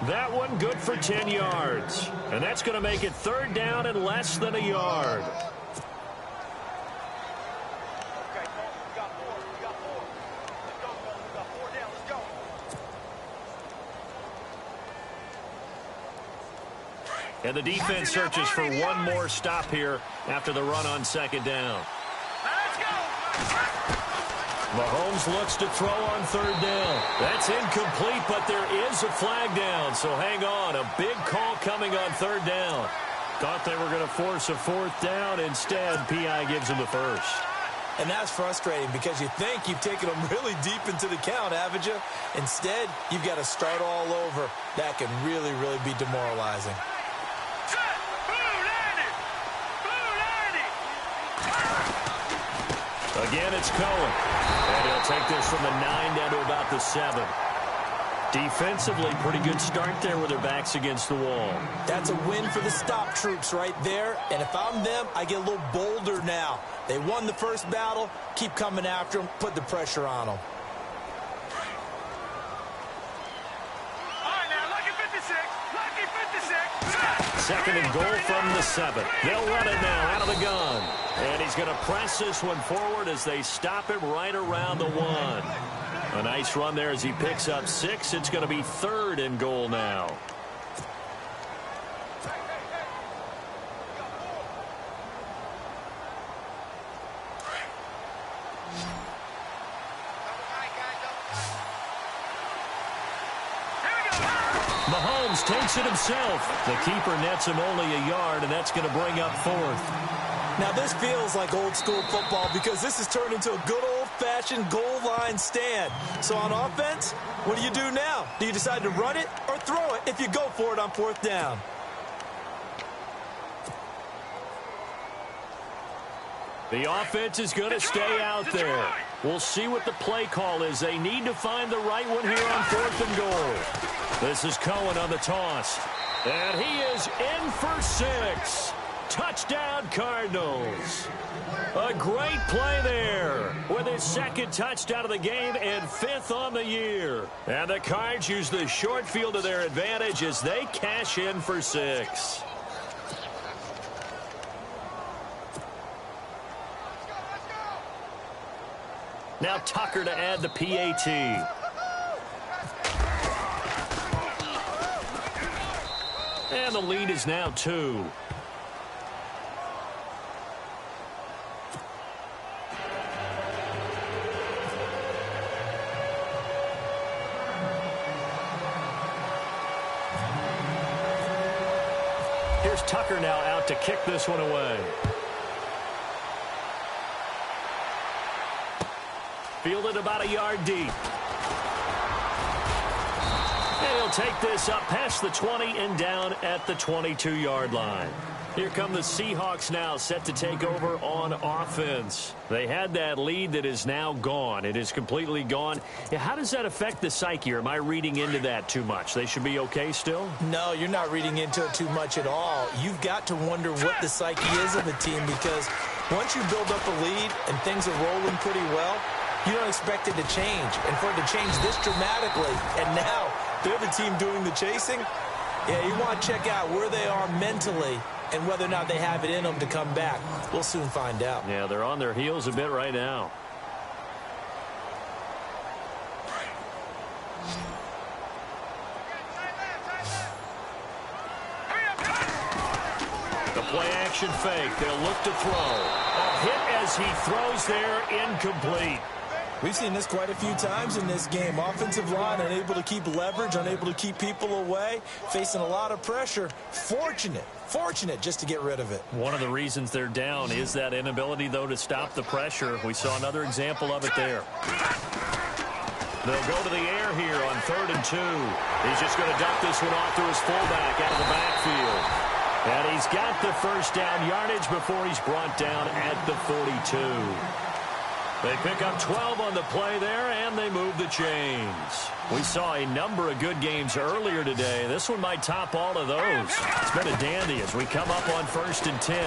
[SPEAKER 4] That one good for 10 yards. And that's going to make it 3rd down and less than a yard. And the defense searches for one more stop here after the run on 2nd down. Mahomes looks to throw on 3rd down. That's incomplete, but there is a flag down, so hang on. A big call coming on 3rd down. Thought they were going to force a 4th down. Instead, P.I. gives him the first.
[SPEAKER 2] And that's frustrating because you think you've taken them really deep into the count, haven't you? Instead, you've got to start all over. That can really, really be demoralizing.
[SPEAKER 4] Again, it's Cohen. And he'll take this from the 9 down to about the 7. Defensively, pretty good start there with their backs against the wall.
[SPEAKER 2] That's a win for the stop troops right there. And if I'm them, I get a little bolder now. They won the first battle. Keep coming after them. Put the pressure on them.
[SPEAKER 3] All right, now, lucky 56. Lucky 56.
[SPEAKER 4] 2nd and goal from the 7. They'll run it now out of the gun. And he's going to press this one forward as they stop him right around the 1. A nice run there as he picks up 6. It's going to be 3rd and goal now. Mahomes takes it himself. The keeper nets him only a yard, and that's going to bring up 4th.
[SPEAKER 2] Now, this feels like old-school football because this has turned into a good old-fashioned goal line stand. So on offense, what do you do now? Do you decide to run it or throw it if you go for it on 4th down?
[SPEAKER 4] The offense is going to stay out there. We'll see what the play call is. They need to find the right one here on 4th and goal. This is Cohen on the toss. And he is in for 6. Touchdown, Cardinals. A great play there with his 2nd touchdown of the game and 5th on the year. And the Cards use the short field to their advantage as they cash in for 6. Now Tucker to add the PAT. And the lead is now 2. Here's Tucker now out to kick this one away. Fielded about a yard deep. And he'll take this up past the 20 and down at the 22-yard line. Here come the Seahawks now set to take over on offense. They had that lead that is now gone. It is completely gone. How does that affect the psyche? Or am I reading into that too much? They should be okay still?
[SPEAKER 2] No, you're not reading into it too much at all. You've got to wonder what the psyche is of the team because once you build up a lead and things are rolling pretty well, you don't expect it to change. And for it to change this dramatically, and now they're the team doing the chasing, yeah, you want to check out where they are mentally and whether or not they have it in them to come back. We'll soon find out.
[SPEAKER 4] Yeah, they're on their heels a bit right now. The play-action fake. They'll look to throw. A hit as he throws there, incomplete.
[SPEAKER 2] We've seen this quite a few times in this game. Offensive line unable to keep leverage, unable to keep people away, facing a lot of pressure. Fortunate just to get rid of it.
[SPEAKER 4] One of the reasons they're down is that inability, though, to stop the pressure. We saw another example of it there. They'll go to the air here on 3rd and 2. He's just going to dump this one off to his fullback out of the backfield. And he's got the first down yardage before he's brought down at the 42. They pick up 12 on the play there, and they move the chains. We saw a number of good games earlier today. This one might top all of those. It's been a dandy as we come up on 1st and 10.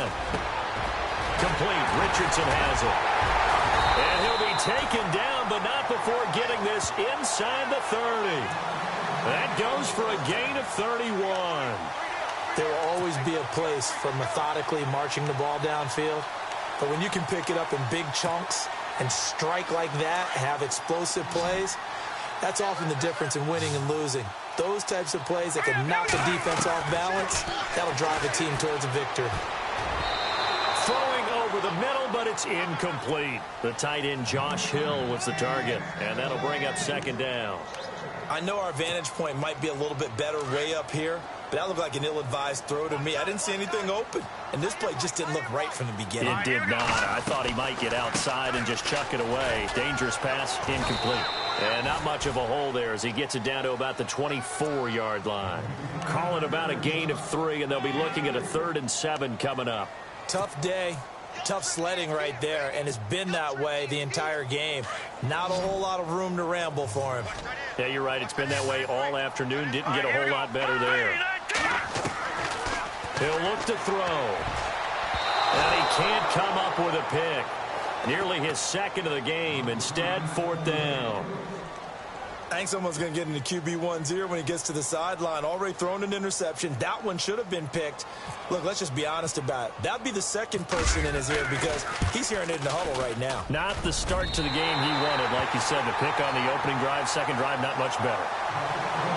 [SPEAKER 4] Complete. Richardson has it. And he'll be taken down, but not before getting this inside the 30. That goes for a gain of 31.
[SPEAKER 2] There will always be a place for methodically marching the ball downfield. But when you can pick it up in big chunks and strike like that, have explosive plays, that's often the difference in winning and losing. Those types of plays that can knock the defense off balance, that'll drive a team towards a victory.
[SPEAKER 4] Throwing over the middle, but it's incomplete. The tight end Josh Hill was the target, and that'll bring up 2nd down.
[SPEAKER 2] I know our vantage point might be a little bit better way up here, but that looked like an ill-advised throw to me. I didn't see anything open, and this play just didn't look right from the beginning.
[SPEAKER 4] It did not. I thought he might get outside and just chuck it away. Dangerous pass, incomplete. And not much of a hole there as he gets it down to about the 24-yard line. Call it about a gain of 3, and they'll be looking at a 3rd and 7 coming up.
[SPEAKER 2] Tough day, tough sledding right there, and it's been that way the entire game. Not a whole lot of room to ramble for him.
[SPEAKER 4] Yeah, you're right. It's been that way all afternoon. Didn't get a whole lot better there. He'll look to throw. And he can't come up with a pick. Nearly his 2nd of the game. Instead, 4th down.
[SPEAKER 2] I think someone's going to get into QB1's here when he gets to the sideline. Already thrown an interception. That one should have been picked. Look, let's just be honest about it. That'd be the 2nd person in his ear because he's hearing it in the huddle right now.
[SPEAKER 4] Not the start to the game he wanted. Like you said, the pick on the opening drive, 2nd drive, not much better.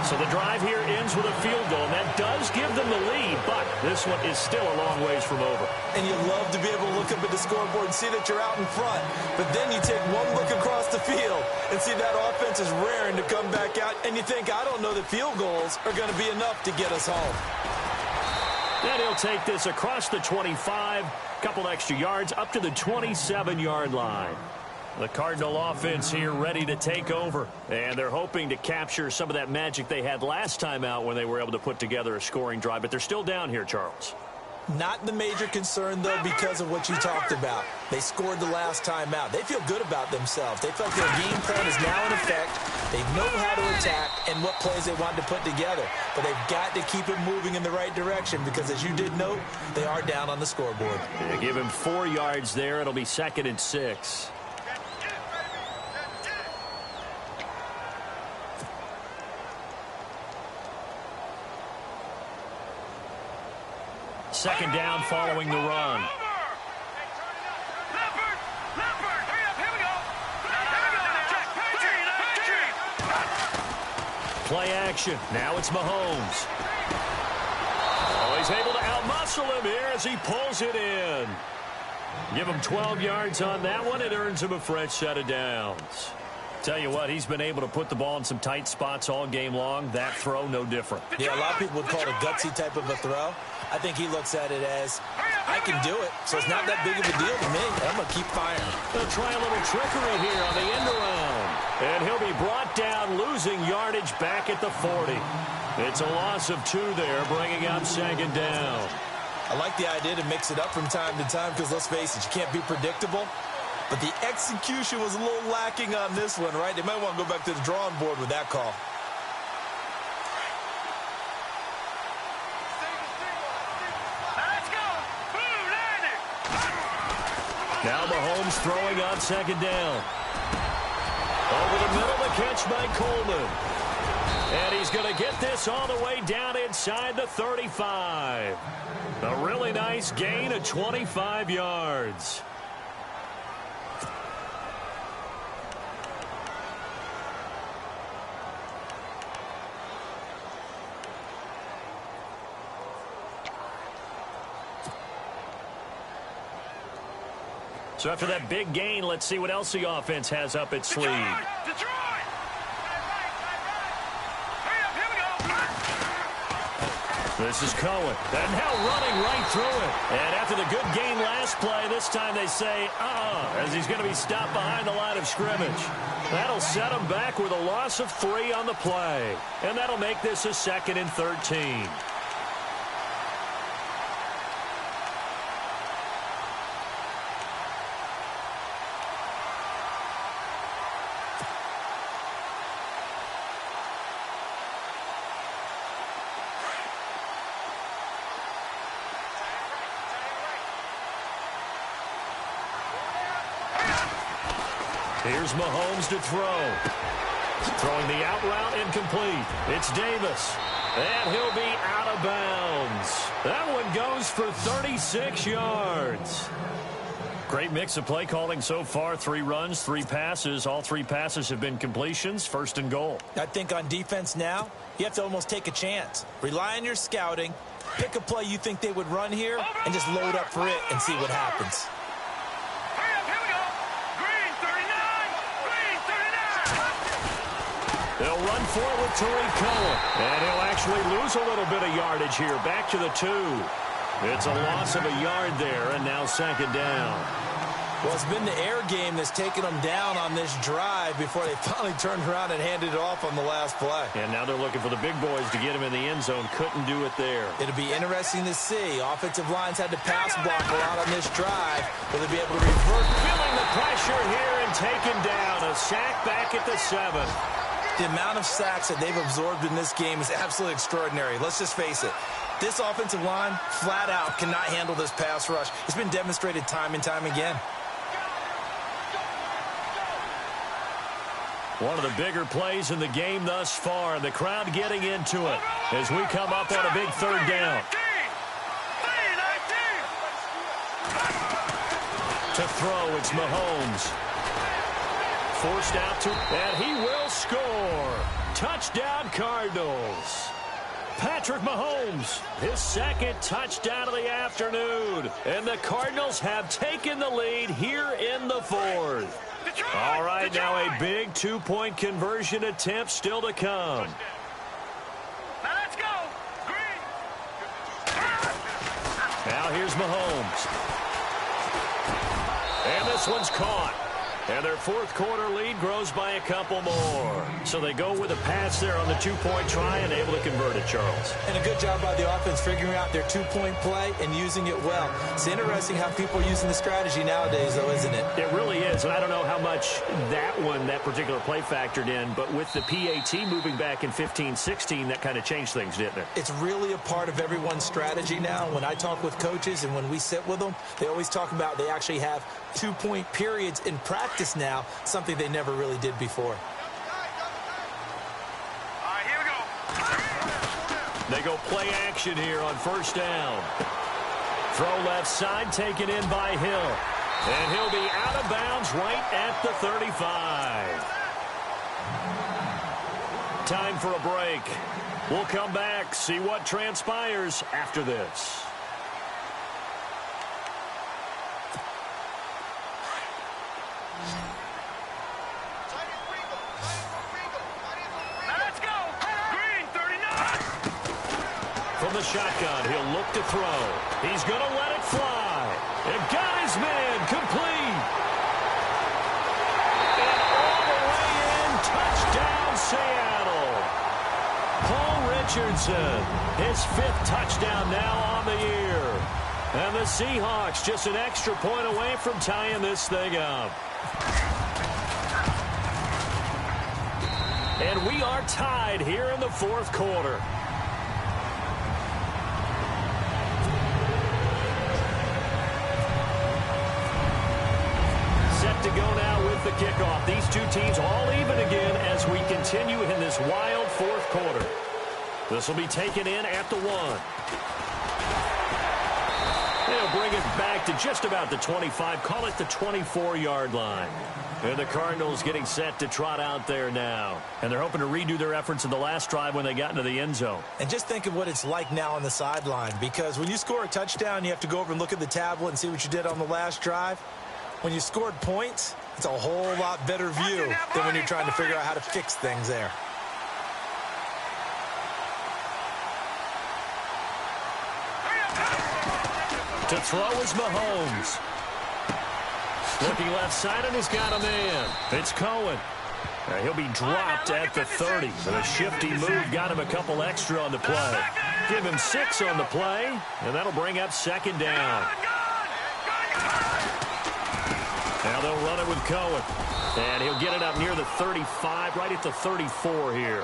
[SPEAKER 4] So the drive here ends with a field goal, and that does give them the lead, but this one is still a long ways from over.
[SPEAKER 2] And you love to be able to look up at the scoreboard and see that you're out in front, but then you take one look across the field and see that offense is raring to come back out, and you think, I don't know that field goals are going to be enough to get us home.
[SPEAKER 4] Then he'll take this across the 25, couple extra yards, up to the 27-yard line. The Cardinal offense here ready to take over, and they're hoping to capture some of that magic they had last time out when they were able to put together a scoring drive, but they're still down here, Charles.
[SPEAKER 2] Not the major concern, though, because of what you talked about. They scored the last time out. They feel good about themselves. They feel like their game plan is now in effect. They know how to attack and what plays they want to put together. But they've got to keep it moving in the right direction because, as you did note, they are down on the scoreboard.
[SPEAKER 4] They give him 4 yards there. It'll be 2nd and 6. Second down following the run. Play action. Now it's Mahomes. Oh, he's able to outmuscle him here as he pulls it in. Give him 12 yards on that one. It earns him a fresh set of downs. Tell you what, he's been able to put the ball in some tight spots all game long. That throw, no different.
[SPEAKER 2] Yeah, a lot of people would call it a gutsy type of a throw. I think he looks at it as, I can do it, so it's not that big of a deal to me. I'm going to keep firing.
[SPEAKER 4] They'll try a little trickery here on the end around. And he'll be brought down, losing yardage back at the 40. It's a loss of 2 there, bringing up 2nd down.
[SPEAKER 2] I like the idea to mix it up from time to time because, let's face it, you can't be predictable. But the execution was a little lacking on this one, right? They might want to go back to the drawing board with that call.
[SPEAKER 4] Now Mahomes throwing on 2nd down. Over the middle, the catch by Coleman. And he's going to get this all the way down inside the 35. A really nice gain of 25 yards. So after that big gain, let's see what else the offense has up its sleeve.
[SPEAKER 3] Detroit! Here we go.
[SPEAKER 4] This is Cohen. And now running right through it. And after the good gain last play, this time they say, as he's going to be stopped behind the line of scrimmage. That'll set him back with a loss of 3 on the play. And that'll make this a 2nd and 13. Here's Mahomes to throw. Throwing the out route incomplete. It's Davis. And he'll be out of bounds. That one goes for 36 yards. Great mix of play calling so far. 3 runs, 3 passes. All 3 passes have been completions. 1st and goal.
[SPEAKER 2] I think on defense now, you have to almost take a chance. Rely on your scouting. Pick a play you think they would run here and just load up for it and see what happens.
[SPEAKER 4] They'll run for it with Tariq Cohen. And he'll actually lose a little bit of yardage here. Back to the 2. It's a loss of a yard there, and now 2nd down.
[SPEAKER 2] Well, it's been the air game that's taken them down on this drive before they finally turned around and handed it off on the last play.
[SPEAKER 4] And now they're looking for the big boys to get him in the end zone. Couldn't do it there.
[SPEAKER 2] It'll be interesting to see. Offensive lines had to pass block a lot on this drive. Will they be able to revert?
[SPEAKER 4] Feeling the pressure here and taken down. A sack back at the 7.
[SPEAKER 2] The amount of sacks that they've absorbed in this game is absolutely extraordinary. Let's just face it. This offensive line, flat out, cannot handle this pass rush. It's been demonstrated time and time again.
[SPEAKER 4] One of the bigger plays in the game thus far. The crowd getting into it as we come up on a big 3rd down. To throw, it's Mahomes. Forced out to, and he will score. Touchdown, Cardinals. Patrick Mahomes, his 2nd touchdown of the afternoon. And the Cardinals have taken the lead here in the 4th. All right, now a big 2-point conversion attempt still to come.
[SPEAKER 3] Now let's go.
[SPEAKER 4] Now here's Mahomes. And this one's caught. And their 4th quarter lead grows by a couple more. So they go with a pass there on the 2-point try and able to convert it, Charles.
[SPEAKER 2] And a good job by the offense figuring out their 2-point play and using it well. It's interesting how people are using the strategy nowadays, though, isn't it?
[SPEAKER 4] It really is. And I don't know how much that particular play factored in. But with the PAT moving back in 15-16, that kind of changed things, didn't it?
[SPEAKER 2] It's really a part of everyone's strategy now. When I talk with coaches and when we sit with them, they always talk about they actually have 2-point periods in practice now, something they never really did before.
[SPEAKER 3] All right, here we go.
[SPEAKER 4] They go play action here on 1st down. Throw left side, taken in by Hill. And he'll be out of bounds right at the 35. Time for a break. We'll come back, see what transpires after this. From the shotgun, he'll look to throw. He's going to let it fly. And got his man complete. And all the way in, touchdown Seattle. Paul Richardson, his 5th touchdown now on the year. And the Seahawks just an extra point away from tying this thing up. And we are tied here in the 4th quarter. To go now with the kickoff. These two teams all even again as we continue in this wild 4th quarter. This will be taken in at the 1. They'll bring it back to just about the 25, call it the 24-yard line. And the Cardinals getting set to trot out there now. And they're hoping to redo their efforts in the last drive when they got into the end zone.
[SPEAKER 2] And just think of what it's like now on the sideline, because when you score a touchdown, you have to go over and look at the tablet and see what you did on the last drive. When you scored points, it's a whole lot better view than when you're trying to figure out how to fix things there.
[SPEAKER 4] To throw is Mahomes. Looking left side, and he's got a man. It's Cohen. He'll be dropped at the 30. But a shifty move got him a couple extra on the play. Give him 6 on the play, and that'll bring up second down. Now they'll run it with Cohen. And he'll get it up near the 35, right at the 34 here.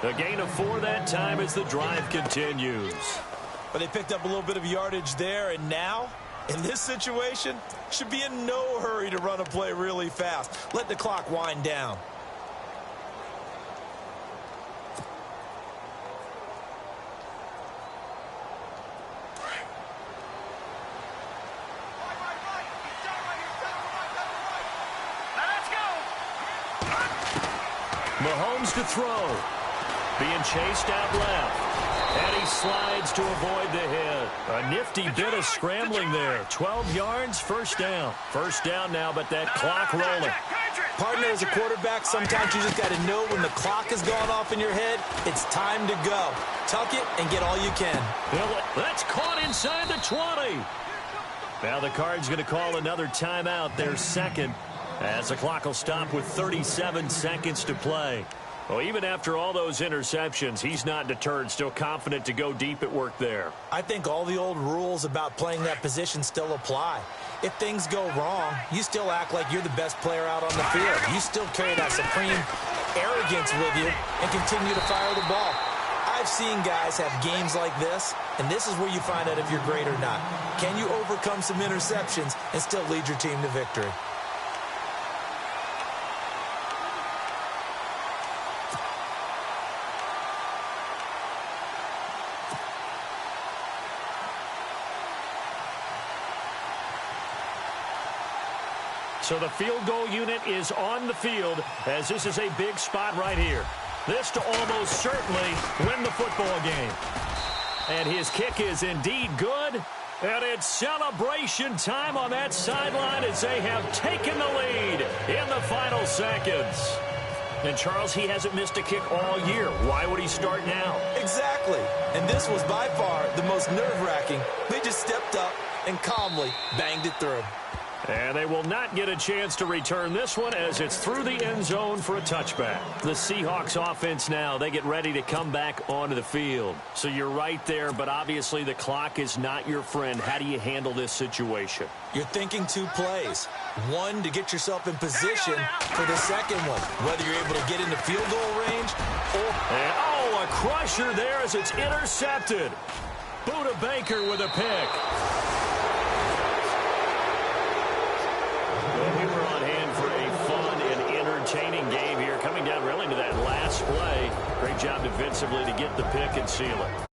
[SPEAKER 4] A gain of 4 that time as the drive continues.
[SPEAKER 2] But they picked up a little bit of yardage there, and now, in this situation, should be in no hurry to run a play really fast. Let the clock wind down.
[SPEAKER 4] Mahomes to throw. Being chased out left. And he slides to avoid the hit. A nifty bit of scrambling there. 12 yards, first down. First down now, but that clock rolling.
[SPEAKER 2] Partner, as a quarterback, sometimes you just got to know when the clock has gone off in your head, it's time to go. Tuck it and get all you can.
[SPEAKER 4] That's caught inside the 20. Now the Cards going to call another timeout, their second, as the clock will stop with 37 seconds to play. Well, even after all those interceptions, he's not deterred, still confident to go deep at work there.
[SPEAKER 2] I think all the old rules about playing that position still apply. If things go wrong, you still act like you're the best player out on the field. You still carry that supreme arrogance with you and continue to fire the ball. I've seen guys have games like this, and this is where you find out if you're great or not. Can you overcome some interceptions and still lead your team to victory?
[SPEAKER 4] So the field goal unit is on the field as this is a big spot right here. This to almost certainly win the football game. And his kick is indeed good. And it's celebration time on that sideline as they have taken the lead in the final seconds. And Charles, he hasn't missed a kick all year. Why would he start now?
[SPEAKER 2] Exactly. And this was by far the most nerve-wracking. They just stepped up and calmly banged it through.
[SPEAKER 4] And they will not get a chance to return this one as it's through the end zone for a touchback. The Seahawks offense now, they get ready to come back onto the field. So you're right there, but obviously the clock is not your friend. How do you handle this situation?
[SPEAKER 2] You're thinking 2 plays. One, to get yourself in position for the second one, whether you're able to get into field goal range or...
[SPEAKER 4] And, a crusher there as it's intercepted. Buda Baker with a pick. Entertaining game here, coming down really to that last play. Great job defensively to get the pick and seal it.